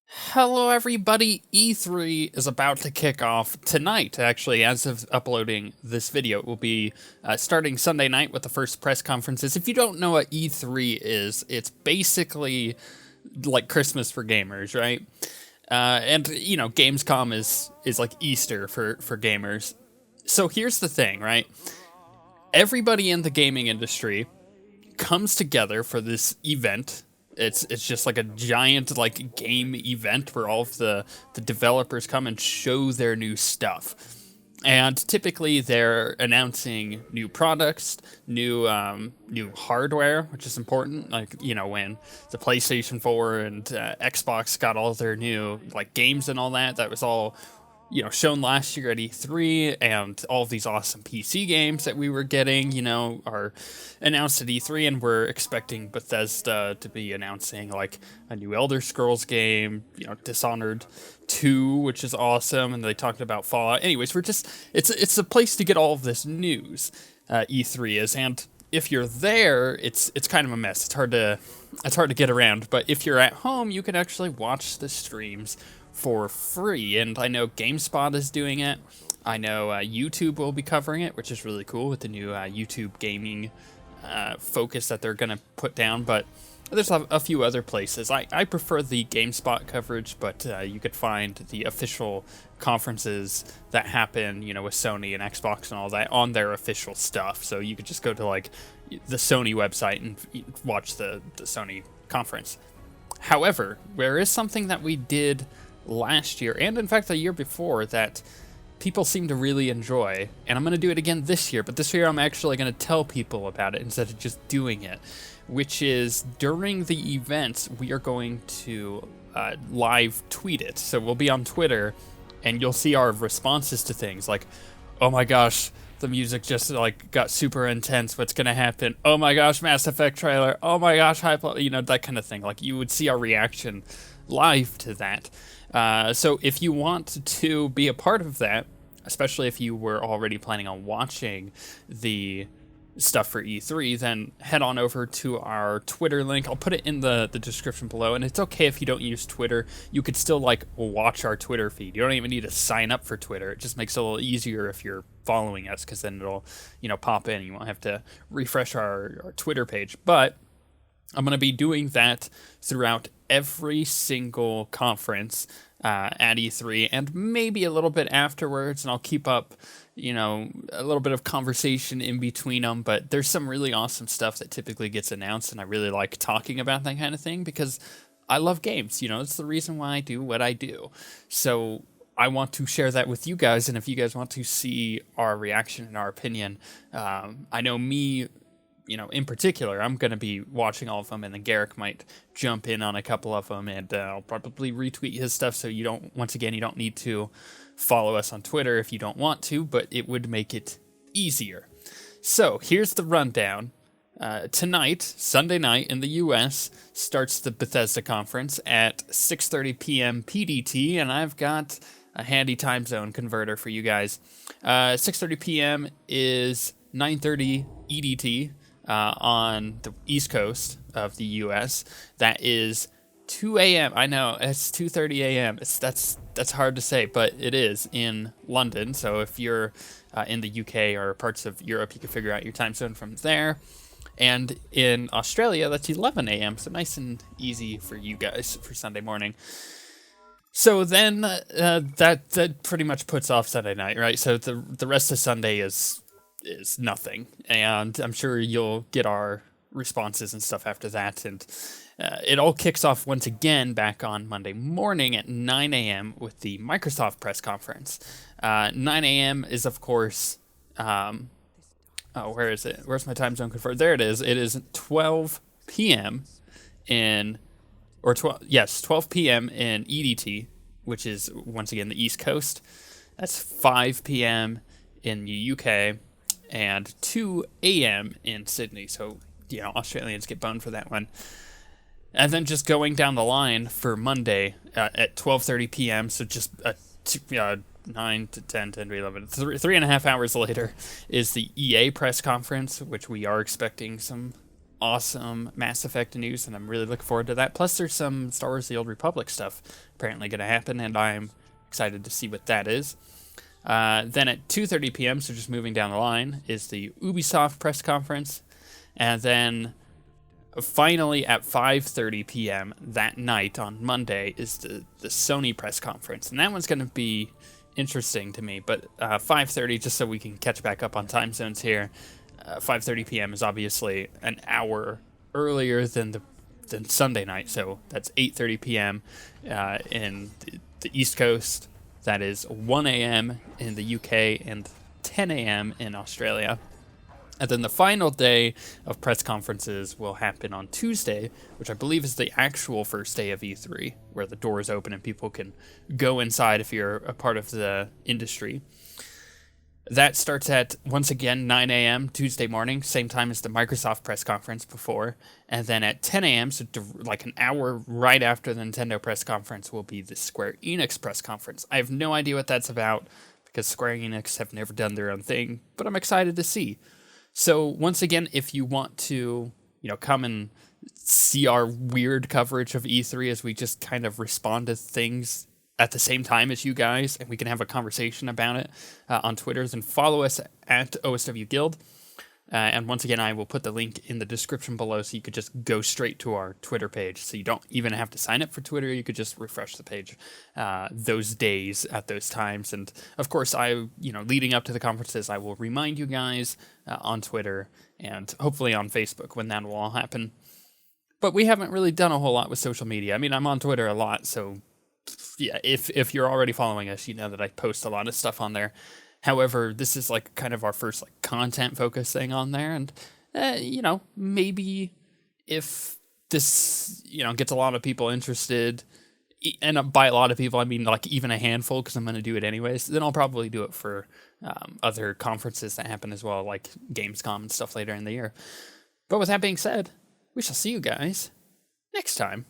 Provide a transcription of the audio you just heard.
Hello, everybody. E3 is about to kick off tonight, actually, as of uploading this video. It will be starting Sunday night with the first press conferences. If you don't know what E3 is, it's basically like Christmas for gamers, right? And, you know, Gamescom is like Easter for gamers. So here's the thing, right? Everybody in the gaming industry comes together for this event. It's just like a giant like game event where all of the developers come and show their new stuff. And typically they're announcing new products, new hardware, which is important. Like, you know, when the PlayStation 4 and Xbox got all their new like games and all that, that was all, you know, shown last year at E3, and all of these awesome PC games that we were getting, you know, are announced at E3, and we're expecting Bethesda to be announcing like a new Elder Scrolls game, you know, Dishonored 2, which is awesome, and they talked about Fallout. Anyways, it's a place to get all of this news. E3 is, and if you're there, it's kind of a mess. It's hard to get around, but if you're at home, you can actually watch the streams for free, and I know GameSpot is doing it. I know YouTube will be covering it, which is really cool with the new YouTube gaming focus that they're going to put down, but there's a few other places. I prefer the GameSpot coverage, but you could find the official conferences that happen, you know, with Sony and Xbox and all that on their official stuff, so you could just go to like the Sony website and watch the Sony conference. However, there is something that we did last year, and in fact the year before, that people seem to really enjoy, and I'm going to do it again this year, but this year I'm actually going to tell people about it instead of just doing it, which is during the events we are going to live tweet it. So we'll be on Twitter, and you'll see our responses to things like, oh my gosh, the music just like got super intense, what's gonna happen? Oh my gosh, Mass Effect trailer. Oh my gosh, you know, that kind of thing. Like, you would see our reaction live to that. So if you want to be a part of that, especially if you were already planning on watching the stuff for E3, then head on over to our Twitter link. I'll put it in the description below, and it's okay if you don't use Twitter. You could still like watch our Twitter feed. You don't even need to sign up for Twitter. It just makes it a little easier if you're following us, because then it'll, you know, pop in. You won't have to refresh our Twitter page. But I'm going to be doing that throughout every single conference at E3, and maybe a little bit afterwards, and I'll keep up, you know, a little bit of conversation in between them. But there's some really awesome stuff that typically gets announced, and I really like talking about that kind of thing because I love games. You know, it's the reason why I do what I do. So I want to share that with you guys, and if you guys want to see our reaction and our opinion, I know me, you know, in particular, I'm going to be watching all of them, and then Garrick might jump in on a couple of them, and I'll probably retweet his stuff, so you don't need to follow us on Twitter if you don't want to, but it would make it easier. So here's the rundown. Tonight, Sunday night in the US, starts the Bethesda conference at 6:30 p.m. PDT, and I've got a handy time zone converter for you guys. 6:30 p.m. is 9:30 EDT. On the East Coast of the U.S. That is 2 a.m. I know, it's 2:30 a.m. That's hard to say, but it is in London. So if you're in the UK or parts of Europe, you can figure out your time zone from there. And in Australia, that's 11 a.m. So nice and easy for you guys for Sunday morning. So then that pretty much puts off Sunday night, right? So the rest of Sunday is nothing, and I'm sure you'll get our responses and stuff after that, and it all kicks off once again back on Monday morning at 9 a.m. with the Microsoft press conference. 9 a.m. is, of course, where is it? Where's my time zone converter? There it is. It is 12 p.m. in, or 12 p.m. in EDT, which is, once again, the East Coast. That's 5 p.m. in the UK, and 2 a.m. in Sydney. So, you know, Australians get boned for that one. And then just going down the line for Monday at 12:30 p.m., so just 9 to 10, 10 to 11, 3.5 hours later is the EA press conference, which we are expecting some awesome Mass Effect news, and I'm really looking forward to that. Plus, there's some Star Wars: The Old Republic stuff apparently going to happen, and I'm excited to see what that is. Then at 2:30 p.m., so just moving down the line, is the Ubisoft press conference, and then finally at 5:30 p.m. that night on Monday is the Sony press conference, and that one's going to be interesting to me. But 5:30, just so we can catch back up on time zones here. 5:30 p.m. is obviously an hour earlier than Sunday night, so that's 8:30 p.m. In the East Coast. That is 1 a.m. in the UK and 10 a.m. in Australia. And then the final day of press conferences will happen on Tuesday, which I believe is the actual first day of E3, where the doors open and people can go inside if you're a part of the industry. That starts at, once again, 9 a.m. Tuesday morning, same time as the Microsoft press conference before. And then at 10 a.m., so like an hour right after the Nintendo press conference, will be the Square Enix press conference. I have no idea what that's about, because Square Enix have never done their own thing, but I'm excited to see. So once again, if you want to, come and see our weird coverage of E3 as we just kind of respond to things at the same time as you guys, and we can have a conversation about it on Twitter, then follow us at OSWguild. And once again, I will put the link in the description below so you could just go straight to our Twitter page. So you don't even have to sign up for Twitter. You could just refresh the page those days at those times. And of course, leading up to the conferences, I will remind you guys on Twitter and hopefully on Facebook when that will all happen. But we haven't really done a whole lot with social media. I mean, I'm on Twitter a lot, so yeah, if you're already following us, you know that I post a lot of stuff on there. However, this is like kind of our first like content focused thing on there, and maybe if this gets a lot of people interested, and by a lot of people I mean like even a handful, because I'm going to do it anyways, then I'll probably do it for other conferences that happen as well, like Gamescom and stuff later in the year. But with that being said, we shall see you guys next time.